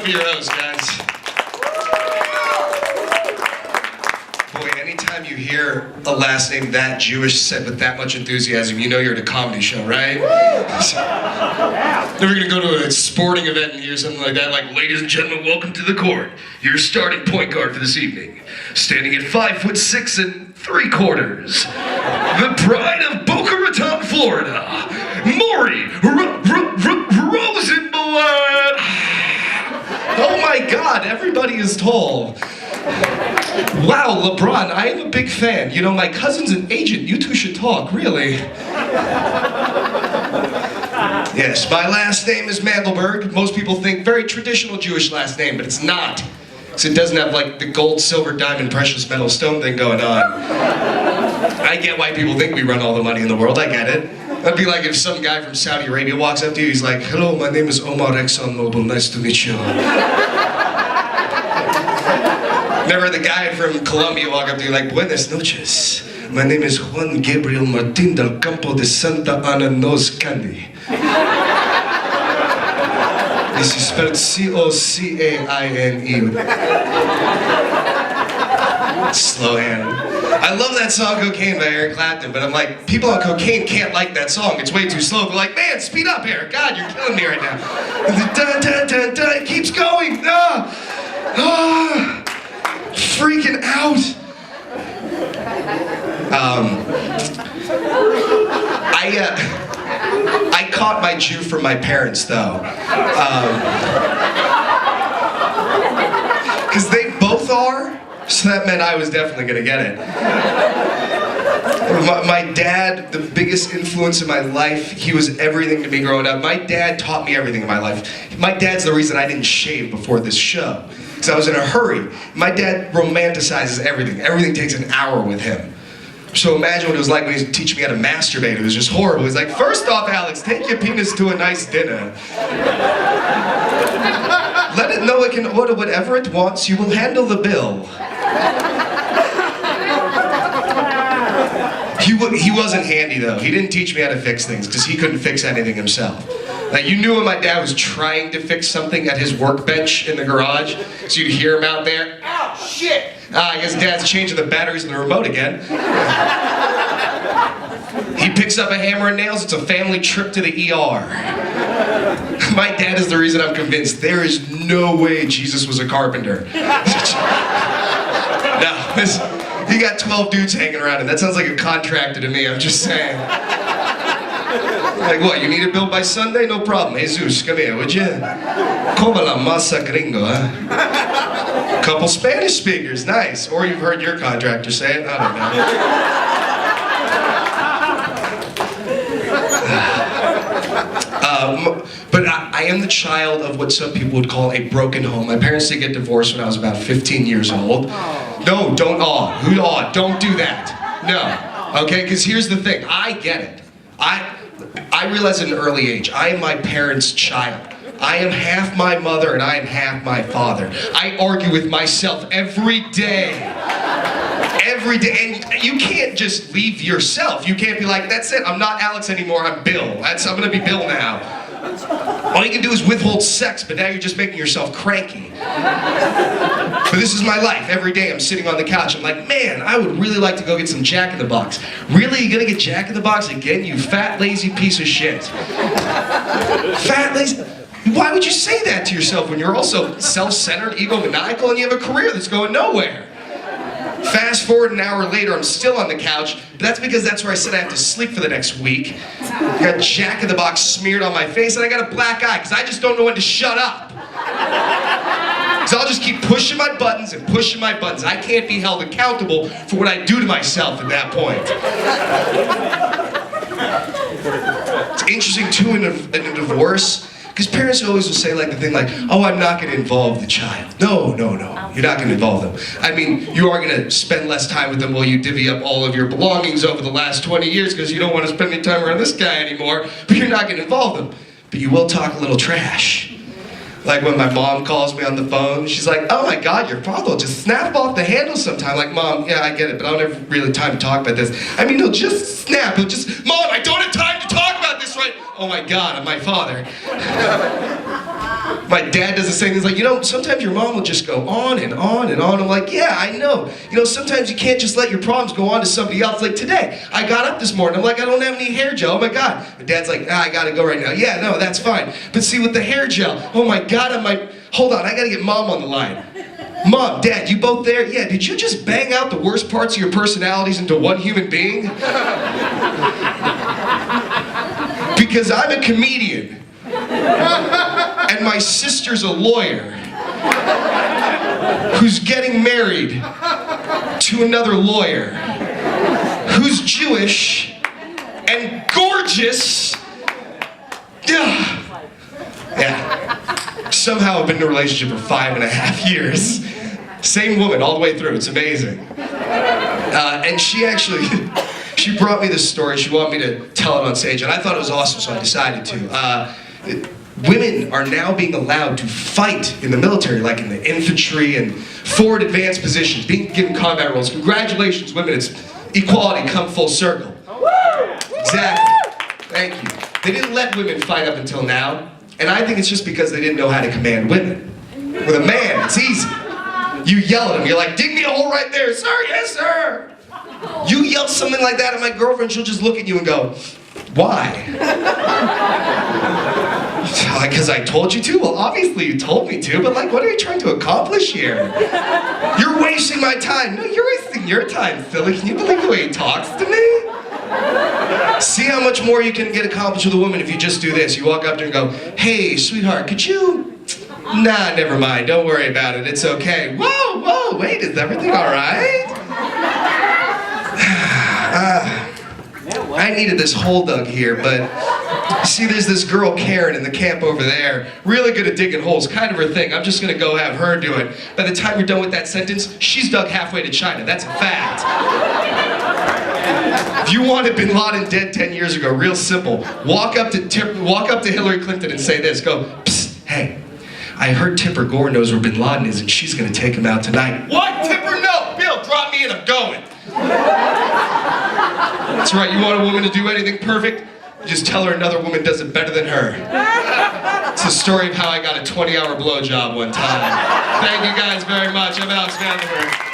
be your host, guys. Boy, anytime you hear a last name that Jewish said with that much enthusiasm, you know you're at a comedy show, right? Never gonna go to a sporting event and hear something like that, like, ladies and gentlemen, welcome to the court. Your starting point guard for this evening. Standing at 5'6" and 3/4. The pride of Boca Raton, Florida. Maury Rosenblatt. Oh my God, everybody is tall. Wow, LeBron, I am a big fan. You know, my cousin's an agent. You two should talk, really. Yes, my last name is Mandelberg. Most people think very traditional Jewish last name, but it's not. Because it doesn't have like the gold, silver, diamond, precious metal, stone thing going on. I get why people think we run all the money in the world. I get it. That'd be like if some guy from Saudi Arabia walks up to you, he's like, hello, my name is Omar ExxonMobil, nice to meet you. Remember the guy from Colombia walk up to you like, buenas noches. My name is Juan Gabriel Martin del Campo de Santa Ana Nose Candy. This is spelled C-O-C-A-I-N-E. Slow hand. I love that song Cocaine by Eric Clapton, but I'm like, people on cocaine can't like that song. It's way too slow. They're like, man, speed up, Eric. God, you're killing me right now. Dun, dun, dun, dun, it keeps going. Freaking out. I caught my Jew from my parents, though. Because they both are, so that meant I was definitely gonna get it. My dad, the biggest influence in my life, he was everything to me growing up. My dad taught me everything in my life. My dad's the reason I didn't shave before this show. Because I was in a hurry. My dad romanticizes everything. Everything takes an hour with him. So imagine what it was like when he was teaching me how to masturbate. It was just horrible. He's like, first off, Alex, take your penis to a nice dinner. Let it know it can order whatever it wants. You will handle the bill. He wasn't handy, though. He didn't teach me how to fix things because he couldn't fix anything himself. Like, you knew when my dad was trying to fix something at his workbench in the garage, so you'd hear him out there. Ow, shit! I guess Dad's changing the batteries in the remote again. He picks up a hammer and nails, it's a family trip to the ER. My dad is the reason I'm convinced there is no way Jesus was a carpenter. No, you got 12 dudes hanging around, and that sounds like a contractor to me, I'm just saying. Like, what, you need it built by Sunday? No problem. Jesus, come here, would you? Como la masa gringo, huh? Couple Spanish speakers, nice. Or you've heard your contractor say it, I don't know. But I am the child of what some people would call a broken home. My parents did get divorced when I was about 15 years old. No, don't awe. Who awe? Don't do that. No. Okay, because here's the thing. I get it. I realized at an early age, I am my parents' child. I am half my mother and I am half my father. I argue with myself every day. Every day. And you can't just leave yourself. You can't be like, that's it, I'm not Alex anymore, I'm Bill. I'm gonna be Bill now. All you can do is withhold sex, but now you're just making yourself cranky. But this is my life. Every day I'm sitting on the couch. I'm like, man, I would really like to go get some Jack in the Box. Really? You gonna get Jack in the Box again, you fat, lazy piece of shit? Fat, lazy? Why would you say that to yourself when you're also self-centered, egomaniacal, and you have a career that's going nowhere? Fast forward an hour later, I'm still on the couch, but that's because that's where I said I have to sleep for the next week. I got Jack in the Box smeared on my face, and I got a black eye, because I just don't know when to shut up. Because I'll just keep pushing my buttons and pushing my buttons. I can't be held accountable for what I do to myself at that point. It's interesting, too, in a divorce, because parents always will say like the thing like, oh, I'm not going to involve the child. No, no, no, you're not going to involve them. I mean, you are going to spend less time with them while you divvy up all of your belongings over the last 20 years because you don't want to spend any time around this guy anymore, but you're not going to involve them. But you will talk a little trash. Like when my mom calls me on the phone, she's like, oh my God, your father will just snap off the handle sometime. Like, Mom, yeah, I get it, but I don't have really time to talk about this. I mean, he'll just snap, he'll just, Mom, I don't have time to talk about this right. Oh my God, I'm my father. My dad does the same thing. He's like, you know, sometimes your mom will just go on and on and on. I'm like, yeah, I know. You know, sometimes you can't just let your problems go on to somebody else. Like today, I got up this morning. I'm like, I don't have any hair gel. Oh my God. My dad's like, I gotta go right now. Yeah, no, that's fine. But see, with the hair gel, oh my God, hold on, I gotta get Mom on the line. Mom, Dad, you both there? Yeah, did you just bang out the worst parts of your personalities into one human being? Because I'm a comedian. And my sister's a lawyer who's getting married to another lawyer who's Jewish and gorgeous. Yeah. Somehow I've been in a relationship for 5.5 years. Same woman all the way through. It's amazing. And she brought me this story. She wanted me to tell it on stage, and I thought it was awesome, so I decided to. Women are now being allowed to fight in the military, like in the infantry and forward advanced positions, being given combat roles. Congratulations, women. It's equality come full circle. Exactly. Thank you. They didn't let women fight up until now, and I think it's just because they didn't know how to command women. With a man, it's easy. You yell at him, you're like, dig me a hole right there, sir, yes, sir. You yell something like that at my girlfriend, she'll just look at you and go, why? Because I told you to? Well, obviously you told me to, but like, what are you trying to accomplish here? You're wasting my time. No, you're wasting your time, silly. Can you believe the way he talks to me? See how much more you can get accomplished with a woman if you just do this. You walk up to her and go, hey, sweetheart, could you? Nah, never mind. Don't worry about it. It's okay. Whoa, whoa, wait, is everything all right? I needed this hole dug here, but see, there's this girl, Karen, in the camp over there, really good at digging holes, kind of her thing. I'm just gonna go have her do it. By the time you're done with that sentence, she's dug halfway to China. That's a fact. If you wanted Bin Laden dead 10 years ago, real simple. Walk up to Hillary Clinton and say this. Go, psst, hey, I heard Tipper Gore knows where Bin Laden is and she's gonna take him out tonight. What? Tipper? No! Bill, drop me in, I'm going. That's right, you want a woman to do anything perfect? Just tell her another woman does it better than her. It's the story of how I got a 20-hour blowjob one time. Thank you guys very much. I'm Alex Mandelberg.